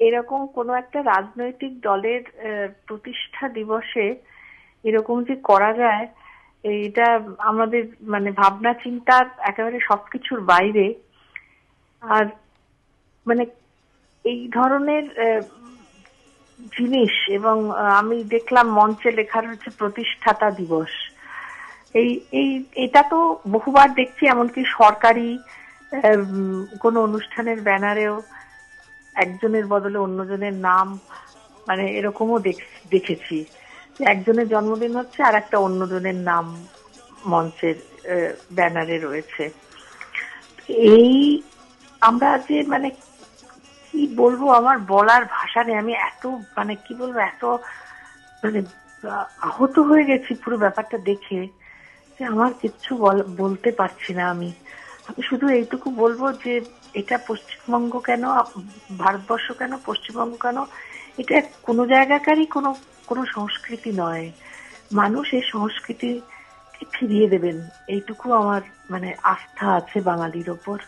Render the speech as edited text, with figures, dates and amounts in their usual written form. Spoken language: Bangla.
এরকম কোনো একটা রাজনৈতিক দলের প্রতিষ্ঠা দিবসে এরকম যে করা যায়, এটা আমাদের মানে ভাবনা চিন্তার একেবারে সবকিছুর বাইরে। আর মানে এই ধরনের জিনিস, এবং আমি দেখলাম মঞ্চে লেখা রয়েছে প্রতিষ্ঠাতা দিবস। এই এই এটা তো বহুবার দেখছি, এমনকি সরকারি কোনো অনুষ্ঠানের ব্যানারেও একজনের বদলে অন্যজনের নাম, মানে এরকমও দেখেছি যে একজনের জন্মদিন হচ্ছে আর একটা অন্যজনের নাম মঞ্চের ব্যানারে রয়েছে। এই আমরা যে মানে কি বলবো, আমার বলার ভাষা নেই। আমি এত মানে কি বলবো, এত মানে আহত হয়ে গেছি পুরো ব্যাপারটা দেখে যে আমার কিচ্ছু বলতে পারছি না। আমি আমি শুধু এইটুকু বলবো যে এটা পশ্চিমবঙ্গ কেন, ভারতবর্ষ কেন, পশ্চিমবঙ্গ কেন, এটা কোনো জায়গাকারই কোনো কোনো সংস্কৃতি নয়। মানুষ এই সংস্কৃতি ফিরিয়ে দেবেন, এইটুকু আমার মানে আস্থা আছে বাঙালির ওপর।